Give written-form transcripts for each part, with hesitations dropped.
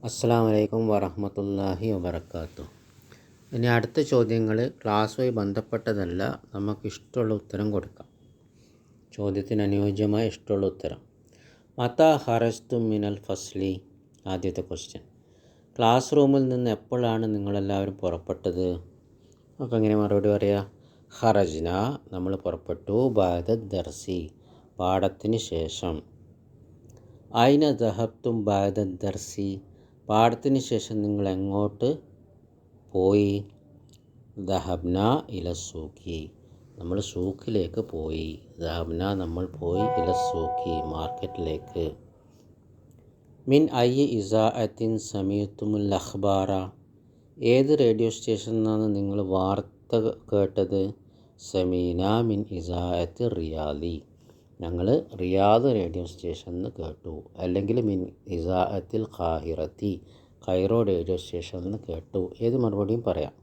അസ്സലാമു അലൈക്കും വറഹ്മത്തുള്ളാഹി വബറകാതുഹു. ഇനി അടുത്ത ചോദ്യങ്ങൾ ക്ലാസ്സുമായി ബന്ധപ്പെട്ടതല്ല, നമുക്കിഷ്ടമുള്ള ഉത്തരം കൊടുക്കാം. ചോദ്യത്തിന് അനുയോജ്യമായ ഇഷ്ടമുള്ള ഉത്തരം. മതാ ഖറജ്തും മിനൽ ഫസ്ലി. ആദ്യത്തെ ക്വസ്റ്റ്യൻ, ക്ലാസ് റൂമിൽ നിന്ന് എപ്പോഴാണ് നിങ്ങളെല്ലാവരും പുറപ്പെട്ടത്? അപ്പോൾ എങ്ങനെ മറുപടി പറയുക? ഖറജ്ന, നമ്മൾ പുറപ്പെട്ടു. ബഅദ ദർസി, പാഠത്തിന് ശേഷം. ഐന ദഹബ്തും ബഅദ ദർസി, പാഠത്തിന് ശേഷം നിങ്ങൾ എങ്ങോട്ട് പോയി? ദഹബ്ന ഇല സൂഖി, നമ്മൾ സൂഖിലേക്ക് പോയി. ദഹബ്ന, നമ്മൾ പോയി. ഇല സൂഖി, മാർക്കറ്റിലേക്ക്. മിൻ ഐ ഇസാഅത്തിൻ സമീഅത്തുമുൽ അഖ്ബാറ, ഏത് റേഡിയോ സ്റ്റേഷനിൽ നിന്നാണ് നിങ്ങൾ വാർത്ത കേട്ടത്? സമീന മിൻ ഇസാഅത്തി റിയാദി, ഞങ്ങൾ റിയാദ് റേഡിയോ സ്റ്റേഷനിൽ നിന്ന് കേട്ടു. അല്ലെങ്കിൽ മിൻ ഇസാഅത്തിൽ ഖാഹിറത്തി, കൈറോ റേഡിയോ സ്റ്റേഷനിൽ നിന്ന് കേട്ടു. ഏത് മറുപടിയും പറയാം.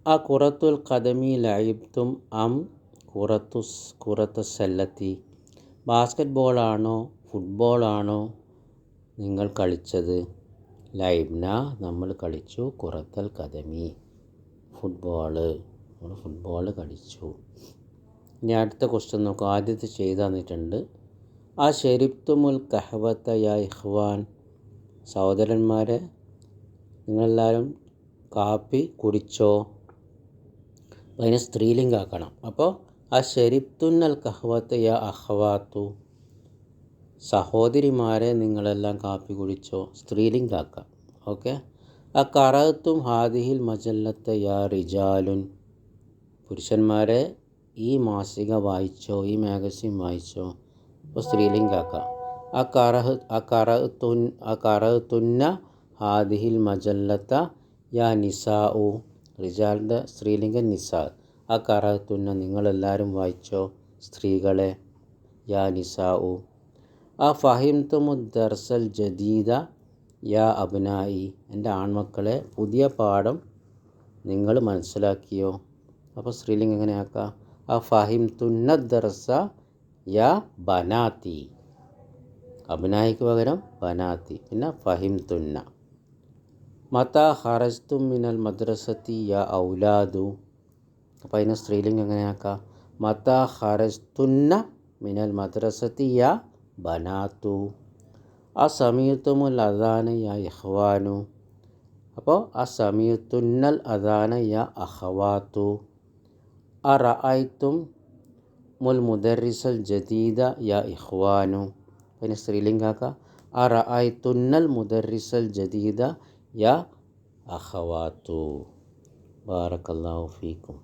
ആ ഖുറത്തുൽ ഖദമി ലഅബ്തും അം ഖുറത്തു സല്ലത്തി, ബാസ്കറ്റ് ബോളാണോ ഫുട്ബോളാണോ നിങ്ങൾ കളിച്ചത്? ലൈബ്ന, നമ്മൾ കളിച്ചു. ഖുറത്തൽ ഖദമി, നമ്മൾ ഫുട്ബോൾ കളിച്ചു. ഇനി അടുത്ത ക്വസ്റ്റ്യൻ നോക്കുക. ആദ്യത്തെ ചെയ്ത് തന്നിട്ടുണ്ട്. ആ ഷരിബ്തുമുൽ കഹ്വത്ത യാ ഇഖ്വാൻ, സഹോദരന്മാരെ നിങ്ങളെല്ലാവരും കാപ്പി കുടിച്ചോ? അതിനെ സ്ത്രീലിംഗാക്കണം. അപ്പോൾ ആ ഷരിബ്തുന്നൽ കഹ്വത്ത യാ അഖ്വാത്തു, സഹോദരിമാരെ നിങ്ങളെല്ലാം കാപ്പി കുടിച്ചോ? സ്ത്രീലിംഗാക്കാം. ഓക്കെ. ആ ഖറഅത്തും ഹാദിഹിൽ മജല്ലത്ത യാ റിജാലുൻ, പുരുഷന്മാരെ ഈ മാസിക വായിച്ചോ, ഈ മാഗസിൻ വായിച്ചോ? അപ്പോൾ സ്ത്രീലിംഗാക്കാം. അഖറഅത്തുന്ന ഹാദിഹിൽ മജല്ലത്ത യാ നിസാഉ, റിജാലിൻ്റെ സ്ത്രീലിംഗം നിസാ. അഖറഅത്തുന്ന, നിങ്ങളെല്ലാവരും വായിച്ചോ, സ്ത്രീകളെ. യാ നിസാഉ. ഫഹിംതുമുദ് ദർസൽ ജദീദ യാ അബ്നായി, എൻ്റെ ആൺമക്കളെ പുതിയ പാഠം നിങ്ങൾ മനസ്സിലാക്കിയോ? അപ്പോൾ സ്ത്രീലിംഗം എങ്ങനെയാക്കാം? ഫഹിംതുന്ന ദർസ യാ ബനാത്തി, അബ്നായിക്ക് പകരം ബനാത്തി, പിന്നെ ഫഹിംതുന്ന. മതാ ഖറജ്തും മിനൽ മദ്രസത്തി യാ ഔലാദു, അപ്പോൾ അതിനെ സ്ത്രീലിംഗം എങ്ങനെയാക്കാം? മതാ ഖറജ്തുന്ന മിനൽ മദ്രസത്തി യാ ബനാത്തു. സമീഅത്തുമുൽ അദാന യാ ഇഖ്വാനു, അപ്പോൾ സമീഅത്തുന്നൽ അദാന യാ അഖവാത്തു. റഅയ്തും മുൽ മുദർരിസൽ ജദീദ യാ ഇഖ്വാനു, പിന്നെ സ്ത്രീലിംഗാക്കാം. റഅയ്തുന്നൽ മുദർരിസൽ ജദീദ യാ അഖവാത്തു. ബാറക്കല്ലാഹു ഫീക്കും.